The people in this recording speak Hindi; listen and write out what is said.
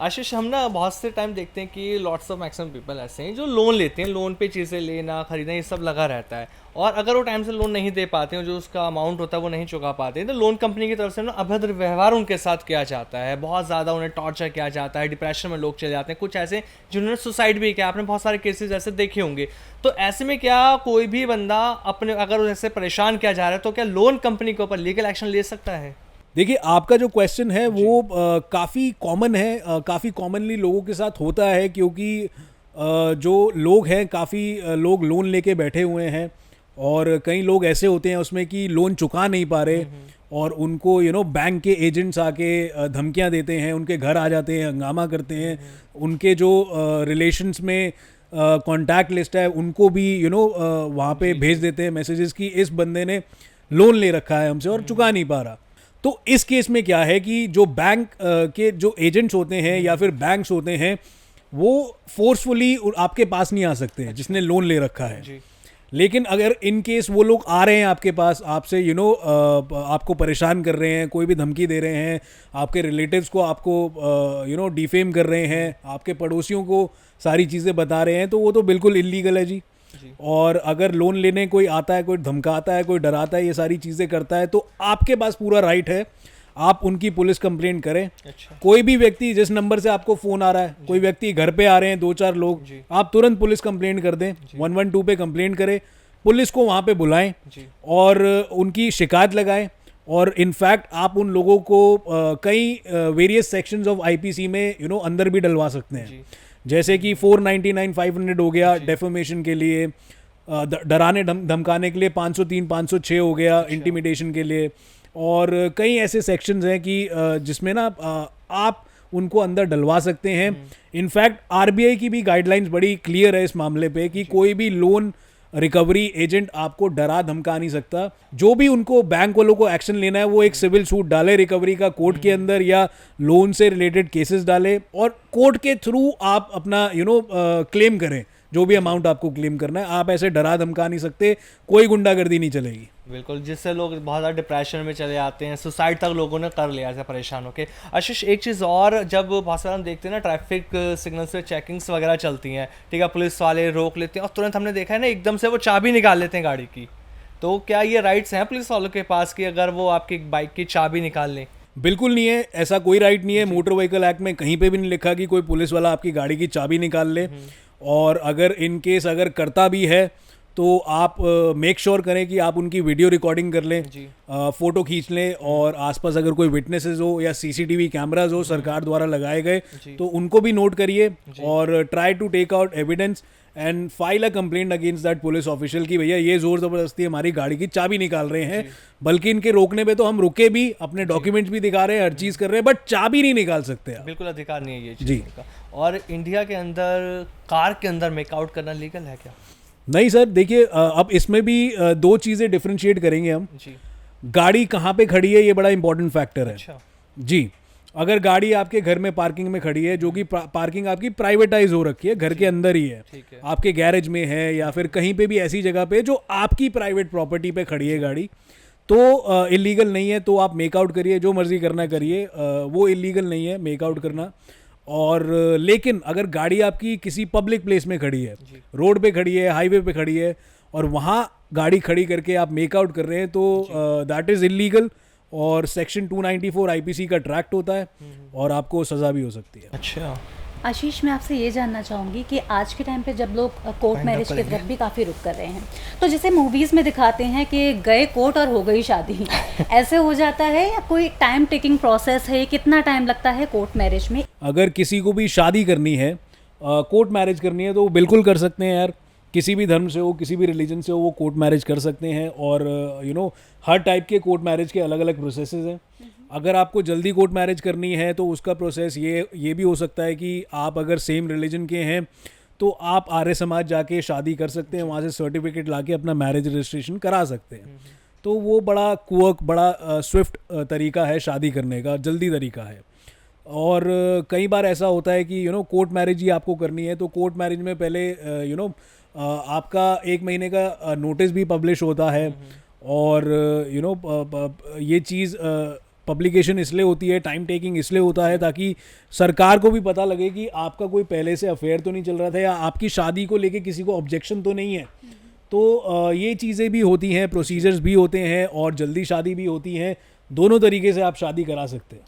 आशीष, हम ना बहुत से टाइम देखते हैं कि लॉट्स ऑफ मैक्सिमम पीपल ऐसे हैं जो लोन लेते हैं, लोन पे चीज़ें लेना खरीदना ये सब लगा रहता है। और अगर वो टाइम से लोन नहीं दे पाते हैं, जो उसका अमाउंट होता है वो नहीं चुका पाते हैं, तो लोन कंपनी की तरफ से ना अभद्र व्यवहार उनके साथ किया जाता है, बहुत ज़्यादा उन्हें टॉर्चर किया जाता है, डिप्रेशन में लोग चले जाते हैं, कुछ ऐसे जिन्होंने सुसाइड भी किया। आपने बहुत सारे केसेस ऐसे देखे होंगे। तो ऐसे में क्या कोई भी बंदा अपने अगर ऐसे परेशान किया जा रहा है तो क्या लोन कंपनी के ऊपर लीगल एक्शन ले सकता है? देखिए, आपका जो क्वेश्चन है वो काफ़ी कॉमन है, काफ़ी कॉमनली लोगों के साथ होता है, क्योंकि जो लोग हैं काफ़ी लोग लोन लेके बैठे हुए हैं, और कई लोग ऐसे होते हैं उसमें कि लोन चुका नहीं पा रहे, और उनको बैंक के एजेंट्स आके धमकियां देते हैं, उनके घर आ जाते हैं, हंगामा करते हैं, उनके जो रिलेशंस में कॉन्टैक्ट लिस्ट है उनको भी वहाँ पे भेज देते हैं मैसेजेस कि इस बंदे ने लोन ले रखा है हमसे और चुका नहीं पा रहा। तो इस केस में क्या है कि जो बैंक के जो एजेंट्स होते हैं या फिर बैंक्स होते हैं, वो फोर्सफुली आपके पास नहीं आ सकते हैं जिसने लोन ले रखा है जी। लेकिन अगर इन केस वो लोग आ रहे हैं आपके पास, आपसे आपको परेशान कर रहे हैं, कोई भी धमकी दे रहे हैं, आपके रिलेटिव्स को आपको डिफेम कर रहे हैं, आपके पड़ोसियों को सारी चीज़ें बता रहे हैं, तो वो तो बिल्कुल इलीगल है जी। और अगर लोन लेने कोई आता है, कोई धमकाता है, कोई डराता है, ये सारी चीज़ें करता है, तो आपके पास पूरा राइट है, आप उनकी पुलिस कंप्लेंट करें। अच्छा। कोई भी व्यक्ति, जिस नंबर से आपको फ़ोन आ रहा है, कोई व्यक्ति घर पे आ रहे हैं 2-4 लोग, आप तुरंत पुलिस कंप्लेंट कर दें, 112 पे कंप्लेंट करें, पुलिस को वहाँ पे बुलाएं और उनकी शिकायत लगाएं। और इनफैक्ट आप उन लोगों को कई वेरियस सेक्शंस ऑफ आईपीसी में अंदर भी डलवा सकते हैं, जैसे कि 499 500 हो गया डेफेमेशन के लिए, डराने धमकाने के लिए 503 506 हो गया इंटिमिडेशन के लिए, और कई ऐसे सेक्शंस हैं कि जिसमें ना आप उनको अंदर डलवा सकते हैं। इनफैक्ट आरबीआई की भी गाइडलाइंस बड़ी क्लियर है इस मामले पे कि कोई भी लोन रिकवरी एजेंट आपको डरा धमका नहीं सकता। जो भी उनको बैंक वालों को एक्शन लेना है वो एक सिविल सूट डाले रिकवरी का कोर्ट के अंदर, या लोन से रिलेटेड केसेस डाले, और कोर्ट के थ्रू आप अपना क्लेम करें जो भी अमाउंट आपको क्लेम करना है। आप ऐसे डरा धमका नहीं सकते, कोई गुंडागर्दी नहीं चलेगी। बिल्कुल, जिससे लोग बहुत ज़्यादा डिप्रेशन में चले जाते हैं, सुसाइड तक लोगों ने कर लिया ऐसे परेशान होकर। आशीष, एक चीज़ और, जब बहुत सारा हम देखते हैं ना ट्रैफिक सिग्नल्स पे चेकिंग्स वगैरह चलती हैं, ठीक है, पुलिस वाले रोक लेते हैं और तुरंत हमने देखा है ना एकदम से वो चाबी निकाल लेते हैं गाड़ी की। तो क्या ये राइट्स हैं पुलिस वालों के पास कि अगर वो आपकी बाइक की चाबी निकाल लें? बिल्कुल नहीं है, ऐसा कोई राइट नहीं है। मोटर व्हीकल एक्ट में कहीं पे भी नहीं लिखा कि कोई पुलिस वाला आपकी गाड़ी की चाबी निकाल ले। और अगर इन केस अगर करता भी है तो आप मेक श्योर करें कि आप उनकी वीडियो रिकॉर्डिंग कर लें, फोटो खींच लें, और आसपास अगर कोई विटनेसेस हो या सीसीटीवी कैमराज हो सरकार द्वारा लगाए गए तो उनको भी नोट करिए, और try to take out evidence and file a complaint against that police official कि भैया ये जोर जबरदस्ती हमारी गाड़ी की चाबी निकाल रहे हैं। बल्कि इनके रोकने पे तो हम रुके भी, अपने डॉक्यूमेंट्स भी दिखा रहे हैं, हर चीज़ कर रहे हैं, बट चाबी नहीं निकाल सकते आप। बिल्कुल अधिकार नहीं है ये जी। चीज़ का। और इंडिया के अंदर कार के अंदर मेकआउट करना लीगल है क्या? नहीं सर, देखिए अब इसमें भी दो चीज़ें डिफ्रेंशिएट करेंगे हम। जी। गाड़ी कहाँ पे खड़ी है ये बड़ा इंपॉर्टेंट फैक्टर है। अच्छा। जी। अगर गाड़ी आपके घर में पार्किंग में खड़ी है, जो कि पार्किंग आपकी प्राइवेटाइज हो रखी है, घर के अंदर ही है, ठीक है। आपके गैरेज में है या फिर कहीं पे भी ऐसी जगह पे जो आपकी प्राइवेट प्रॉपर्टी पे खड़ी है गाड़ी, तो इलीगल नहीं है। तो आप मेकआउट करिए, जो मर्जी करना करिए, वो इलीगल नहीं है मेकआउट करना। और लेकिन अगर गाड़ी आपकी किसी पब्लिक प्लेस में खड़ी है, रोड पे खड़ी है, हाईवे पे खड़ी है, और वहाँ गाड़ी खड़ी करके आप मेकआउट कर रहे हैं, तो दैट इज़ इलीगल, और सेक्शन 294 आईपीसी का ट्रैक्ट होता है और आपको सज़ा भी हो सकती है। अच्छा। आशीष, मैं आपसे ये जानना चाहूँगी कि आज के टाइम पे जब लोग कोर्ट मैरिज की तरफ भी काफ़ी रुख कर रहे हैं, तो जैसे मूवीज़ में दिखाते हैं कि गए कोर्ट और हो गई शादी, ऐसे हो जाता है या कोई टाइम टेकिंग प्रोसेस है? कितना टाइम लगता है कोर्ट मैरिज में? अगर किसी को भी शादी करनी है, कोर्ट मैरिज करनी है, तो वो बिल्कुल कर सकते हैं यार। किसी भी धर्म से हो, किसी भी रिलीजन से हो, वो कोर्ट मैरिज कर सकते हैं। और हर टाइप के कोर्ट मैरिज के अलग अलग प्रोसेसेस हैं। अगर आपको जल्दी कोर्ट मैरिज करनी है तो उसका प्रोसेस ये भी हो सकता है कि आप अगर सेम रिलीजन के हैं तो आप आर्य समाज जाके शादी कर सकते हैं, वहाँ से सर्टिफिकेट लाके अपना मैरिज रजिस्ट्रेशन करा सकते हैं। तो वो बड़ा क्विक, बड़ा स्विफ्ट तरीका है शादी करने का, जल्दी तरीका है। और कई बार ऐसा होता है कि कोर्ट मैरिज ही आपको करनी है, तो कोर्ट मैरिज में पहले आपका 1 महीने का नोटिस भी पब्लिश होता है, और ये चीज़ पब्लिकेशन इसलिए होती है, टाइम टेकिंग इसलिए होता है ताकि सरकार को भी पता लगे कि आपका कोई पहले से अफेयर तो नहीं चल रहा था या आपकी शादी को लेके किसी को ऑब्जेक्शन तो नहीं है। तो ये चीज़ें भी होती हैं, प्रोसीजर्स भी होते हैं और जल्दी शादी भी होती हैं। दोनों तरीके से आप शादी करा सकते हैं।